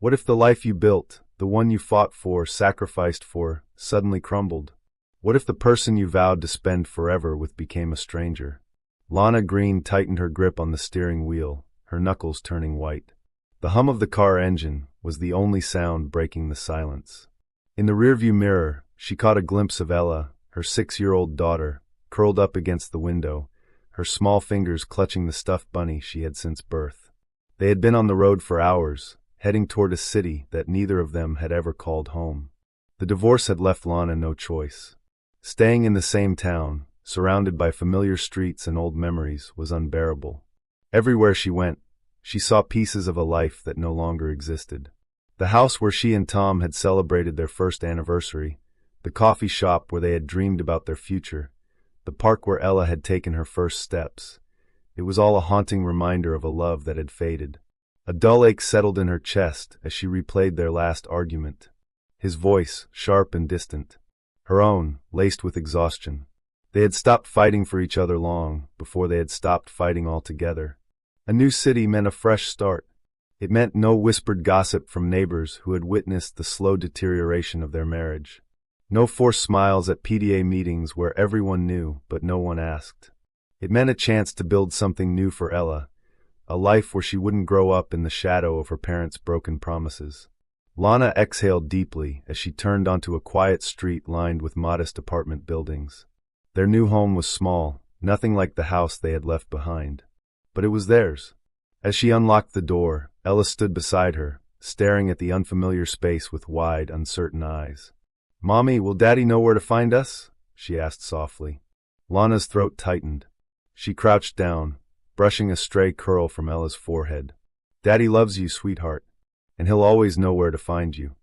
What if the life you built, the one you fought for, sacrificed for, suddenly crumbled? What if the person you vowed to spend forever with became a stranger? Lana Green tightened her grip on the steering wheel, her knuckles turning white. The hum of the car engine was the only sound breaking the silence. In the rearview mirror, she caught a glimpse of Ella, her 6-year-old daughter, curled up against the window, her small fingers clutching the stuffed bunny she had since birth. They had been on the road for hours, heading toward a city that neither of them had ever called home. The divorce had left Lana no choice. Staying in the same town, surrounded by familiar streets and old memories, was unbearable. Everywhere she went, she saw pieces of a life that no longer existed. The house where she and Tom had celebrated their first anniversary, the coffee shop where they had dreamed about their future, the park where Ella had taken her first steps. It was all a haunting reminder of a love that had faded. A dull ache settled in her chest as she replayed their last argument. His voice, sharp and distant. Her own, laced with exhaustion. They had stopped fighting for each other long before they had stopped fighting altogether. A new city meant a fresh start. It meant no whispered gossip from neighbors who had witnessed the slow deterioration of their marriage. No forced smiles at PTA meetings where everyone knew but no one asked. It meant a chance to build something new for Ella, a life where she wouldn't grow up in the shadow of her parents' broken promises. Lana exhaled deeply as she turned onto a quiet street lined with modest apartment buildings. Their new home was small, nothing like the house they had left behind. But it was theirs. As she unlocked the door, Ella stood beside her, staring at the unfamiliar space with wide, uncertain eyes. "Mommy, will Daddy know where to find us?" she asked softly. Lana's throat tightened. She crouched down, brushing a stray curl from Ella's forehead. "Daddy loves you, sweetheart, and he'll always know where to find you."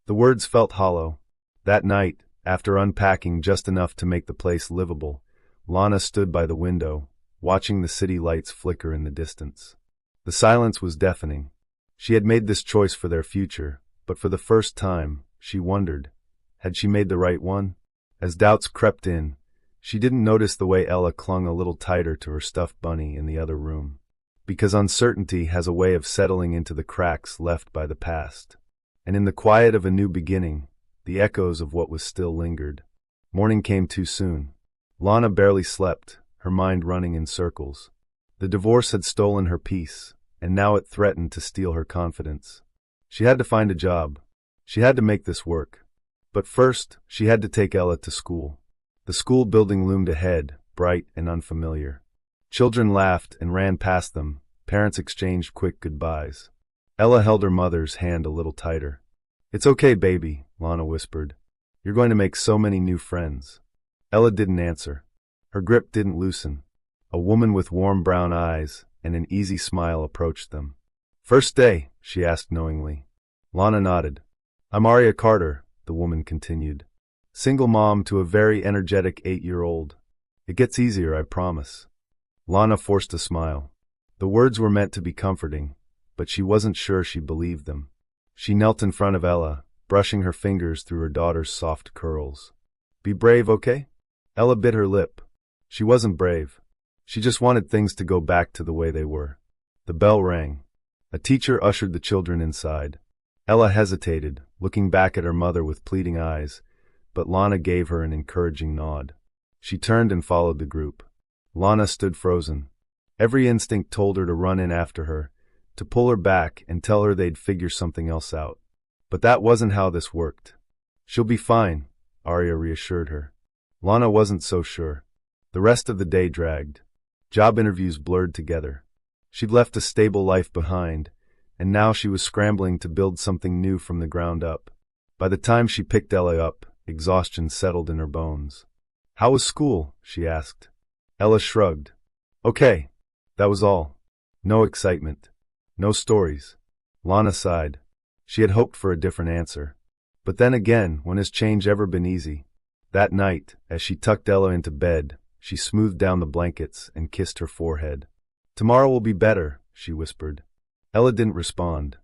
The words felt hollow. That night, after unpacking just enough to make the place livable, Lana stood by the window, watching the city lights flicker in the distance. The silence was deafening. She had made this choice for their future, but for the first time, she wondered, had she made the right one? As doubts crept in, she didn't notice the way Ella clung a little tighter to her stuffed bunny in the other room. Because uncertainty has a way of settling into the cracks left by the past. And in the quiet of a new beginning, the echoes of what was still lingered. Morning came too soon. Lana barely slept, her mind running in circles. The divorce had stolen her peace, and now it threatened to steal her confidence. She had to find a job. She had to make this work. But first, she had to take Ella to school. The school building loomed ahead, bright and unfamiliar. Children laughed and ran past them. Parents exchanged quick goodbyes. Ella held her mother's hand a little tighter. "It's okay, baby," Lana whispered. "You're going to make so many new friends." Ella didn't answer. Her grip didn't loosen. A woman with warm brown eyes and an easy smile approached them. "First day?" she asked knowingly. Lana nodded. "I'm Aria Carter," the woman continued. "Single mom to a very energetic 8-year-old. It gets easier, I promise." Lana forced a smile. The words were meant to be comforting, but she wasn't sure she believed them. She knelt in front of Ella, brushing her fingers through her daughter's soft curls. "Be brave, okay?" Ella bit her lip. She wasn't brave. She just wanted things to go back to the way they were. The bell rang. A teacher ushered the children inside. Ella hesitated, looking back at her mother with pleading eyes, but Lana gave her an encouraging nod. She turned and followed the group. Lana stood frozen. Every instinct told her to run in after her, to pull her back and tell her they'd figure something else out. But that wasn't how this worked. "She'll be fine," Aria reassured her. Lana wasn't so sure. The rest of the day dragged. Job interviews blurred together. She'd left a stable life behind, and now she was scrambling to build something new from the ground up. By the time she picked Ella up, exhaustion settled in her bones. "How was school?" she asked. Ella shrugged. "Okay." That was all. No excitement. No stories. Lana sighed. She had hoped for a different answer. But then again, when has change ever been easy? That night, as she tucked Ella into bed, she smoothed down the blankets and kissed her forehead. "Tomorrow will be better," she whispered. Ella didn't respond.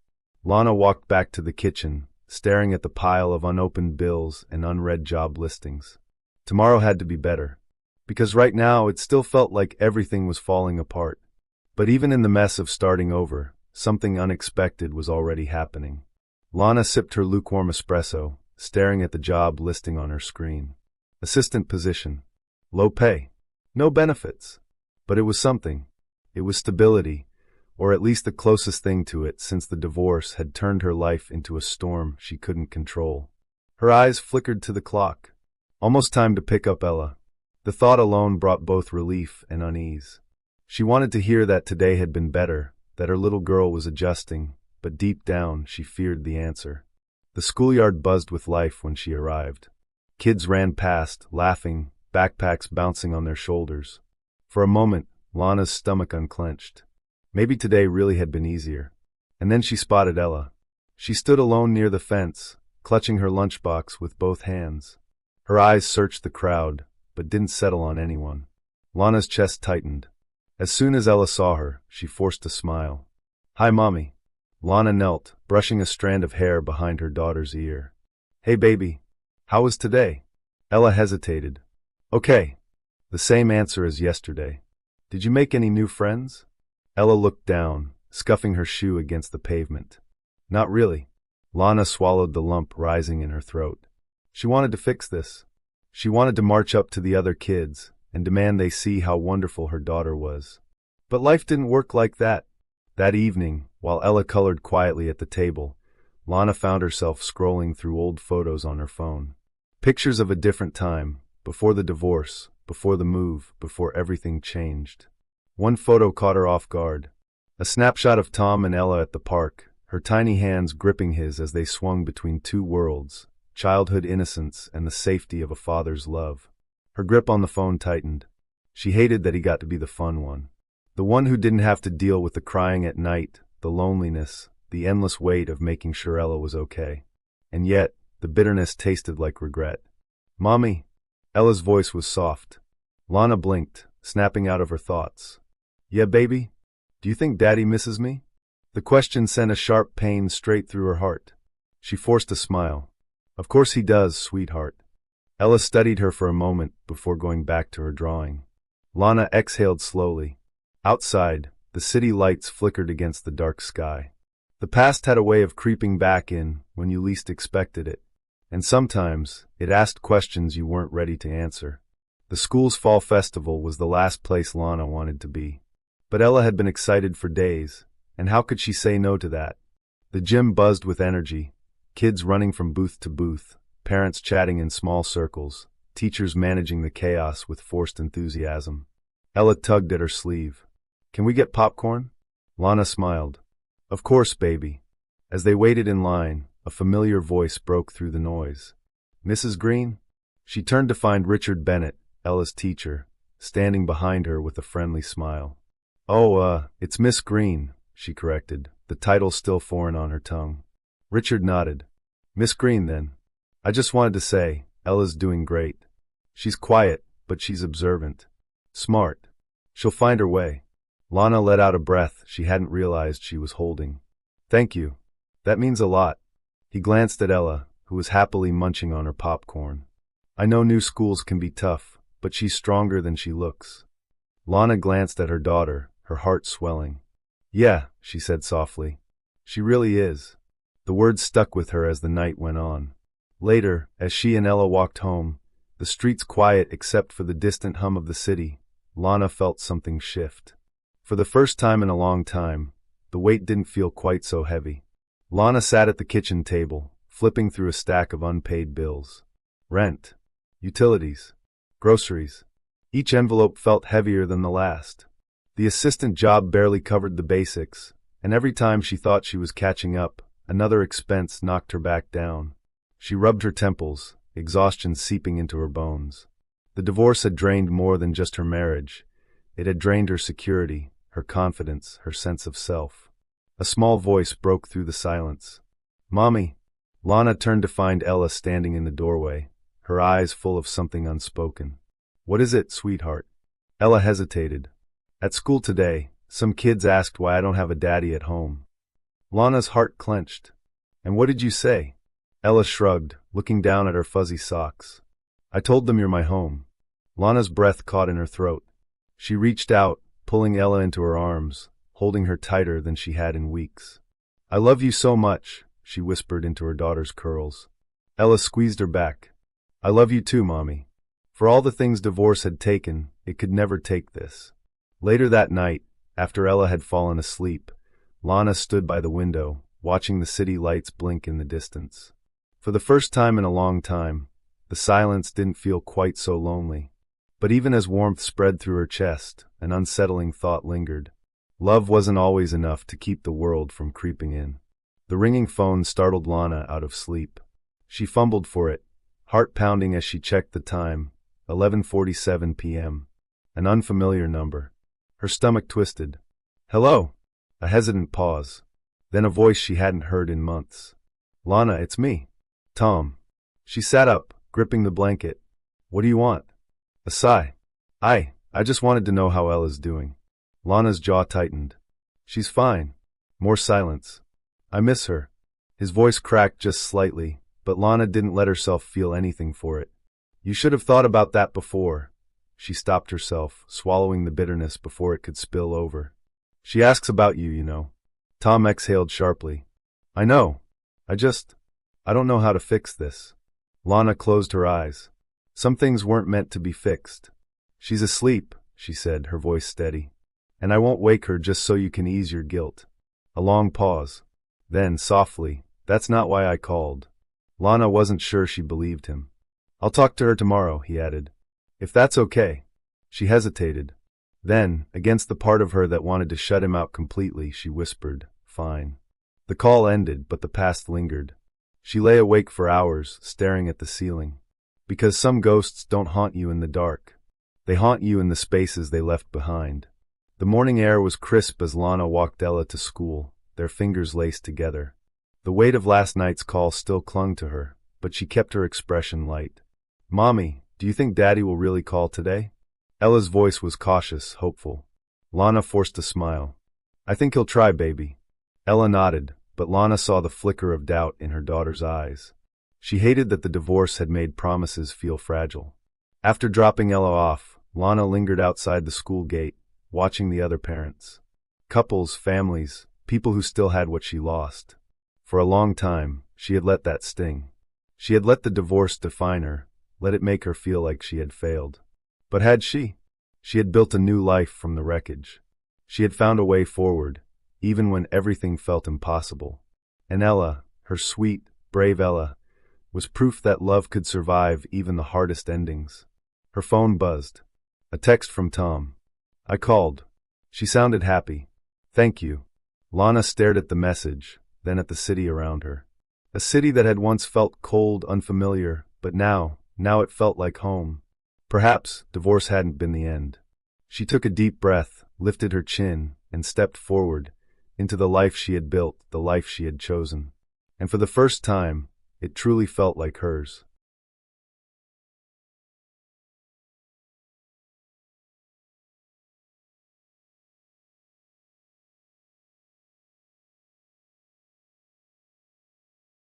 Lana walked back to the kitchen, staring at the pile of unopened bills and unread job listings. Tomorrow had to be better. Because right now it still felt like everything was falling apart. But even in the mess of starting over, something unexpected was already happening. Lana sipped her lukewarm espresso, staring at the job listing on her screen. Assistant position. Low pay. No benefits. But it was something. It was stability, or at least the closest thing to it since the divorce had turned her life into a storm she couldn't control. Her eyes flickered to the clock. Almost time to pick up Ella. The thought alone brought both relief and unease. She wanted to hear that today had been better, that her little girl was adjusting, but deep down she feared the answer. The schoolyard buzzed with life when she arrived. Kids ran past, laughing, backpacks bouncing on their shoulders. For a moment, Lana's stomach unclenched. Maybe today really had been easier. And then she spotted Ella. She stood alone near the fence, clutching her lunchbox with both hands. Her eyes searched the crowd, but didn't settle on anyone. Lana's chest tightened. As soon as Ella saw her, she forced a smile. "Hi, Mommy." Lana knelt, brushing a strand of hair behind her daughter's ear. "Hey, baby. How was today?" Ella hesitated. "Okay." The same answer as yesterday. "Did you make any new friends?" Ella looked down, scuffing her shoe against the pavement. "Not really." Lana swallowed the lump rising in her throat. She wanted to fix this. She wanted to march up to the other kids and demand they see how wonderful her daughter was. But life didn't work like that. That evening, while Ella colored quietly at the table, Lana found herself scrolling through old photos on her phone. Pictures of a different time, before the divorce, before the move, before everything changed. One photo caught her off guard. A snapshot of Tom and Ella at the park, her tiny hands gripping his as they swung between two worlds, childhood innocence and the safety of a father's love. Her grip on the phone tightened. She hated that he got to be the fun one. The one who didn't have to deal with the crying at night, the loneliness, the endless weight of making sure Ella was okay. And yet, the bitterness tasted like regret. "Mommy." Ella's voice was soft. Lana blinked, snapping out of her thoughts. "Yeah, baby? Do you think Daddy misses me?" The question sent a sharp pain straight through her heart. She forced a smile. "Of course he does, sweetheart." Ella studied her for a moment before going back to her drawing. Lana exhaled slowly. Outside, the city lights flickered against the dark sky. The past had a way of creeping back in when you least expected it, and sometimes it asked questions you weren't ready to answer. The school's fall festival was the last place Lana wanted to be. But Ella had been excited for days, and how could she say no to that? The gym buzzed with energy, kids running from booth to booth, parents chatting in small circles, teachers managing the chaos with forced enthusiasm. Ella tugged at her sleeve. "Can we get popcorn?" Lana smiled. "Of course, baby." As they waited in line, a familiar voice broke through the noise. "Mrs. Green?" She turned to find Richard Bennett, Ella's teacher, standing behind her with a friendly smile. "Oh, it's Miss Green," she corrected, the title still foreign on her tongue. Richard nodded. "Miss Green, then. I just wanted to say, Ella's doing great. She's quiet, but she's observant. Smart. She'll find her way." Lana let out a breath she hadn't realized she was holding. "Thank you. That means a lot." He glanced at Ella, who was happily munching on her popcorn. "I know new schools can be tough, but she's stronger than she looks." Lana glanced at her daughter, her heart swelling. "Yeah," she said softly. "She really is." The words stuck with her as the night went on. Later, as she and Ella walked home, the streets quiet except for the distant hum of the city, Lana felt something shift. For the first time in a long time, the weight didn't feel quite so heavy. Lana sat at the kitchen table, flipping through a stack of unpaid bills. Rent, utilities, groceries. Each envelope felt heavier than the last. The assistant job barely covered the basics, and every time she thought she was catching up, another expense knocked her back down. She rubbed her temples, exhaustion seeping into her bones. The divorce had drained more than just her marriage. It had drained her security, her confidence, her sense of self. A small voice broke through the silence. "Mommy." Lana turned to find Ella standing in the doorway, her eyes full of something unspoken. "What is it, sweetheart?" Ella hesitated. "At school today, some kids asked why I don't have a daddy at home." Lana's heart clenched. "And what did you say?" Ella shrugged, looking down at her fuzzy socks. "I told them you're my home." Lana's breath caught in her throat. She reached out, pulling Ella into her arms, holding her tighter than she had in weeks. "I love you so much," she whispered into her daughter's curls. Ella squeezed her back. I love you too, Mommy. For all the things divorce had taken, it could never take this. Later that night, after Ella had fallen asleep, Lana stood by the window, watching the city lights blink in the distance. For the first time in a long time, the silence didn't feel quite so lonely. But even as warmth spread through her chest, an unsettling thought lingered. Love wasn't always enough to keep the world from creeping in. The ringing phone startled Lana out of sleep. She fumbled for it, heart pounding as she checked the time, 11:47 p.m. An unfamiliar number. Her stomach twisted. Hello? A hesitant pause. Then a voice she hadn't heard in months. Lana, it's me. Tom. She sat up, gripping the blanket. What do you want? A sigh. I just wanted to know how Ella's doing. Lana's jaw tightened. She's fine. More silence. I miss her. His voice cracked just slightly, but Lana didn't let herself feel anything for it. You should have thought about that before. She stopped herself, swallowing the bitterness before it could spill over. She asks about you, you know. Tom exhaled sharply. I know. I don't know how to fix this. Lana closed her eyes. Some things weren't meant to be fixed. She's asleep, she said, her voice steady. And I won't wake her just so you can ease your guilt. A long pause. Then, softly, that's not why I called. Lana wasn't sure she believed him. I'll talk to her tomorrow, he added. If that's okay. She hesitated. Then, against the part of her that wanted to shut him out completely, she whispered, fine. The call ended, but the past lingered. She lay awake for hours, staring at the ceiling. Because some ghosts don't haunt you in the dark. They haunt you in the spaces they left behind. The morning air was crisp as Lana walked Ella to school, their fingers laced together. The weight of last night's call still clung to her, but she kept her expression light. Mommy, do you think Daddy will really call today? Ella's voice was cautious, hopeful. Lana forced a smile. I think he'll try, baby. Ella nodded, but Lana saw the flicker of doubt in her daughter's eyes. She hated that the divorce had made promises feel fragile. After dropping Ella off, Lana lingered outside the school gate, watching the other parents. Couples, families, people who still had what she lost. For a long time, she had let that sting. She had let the divorce define her, let it make her feel like she had failed. But had she? She had built a new life from the wreckage. She had found a way forward, even when everything felt impossible. And Ella, her sweet, brave Ella, was proof that love could survive even the hardest endings. Her phone buzzed. A text from Tom. I called. She sounded happy. Thank you. Lana stared at the message, then at the city around her. A city that had once felt cold, unfamiliar, but now it felt like home. Perhaps divorce hadn't been the end. She took a deep breath, lifted her chin, and stepped forward, into the life she had built, the life she had chosen. And for the first time, it truly felt like hers.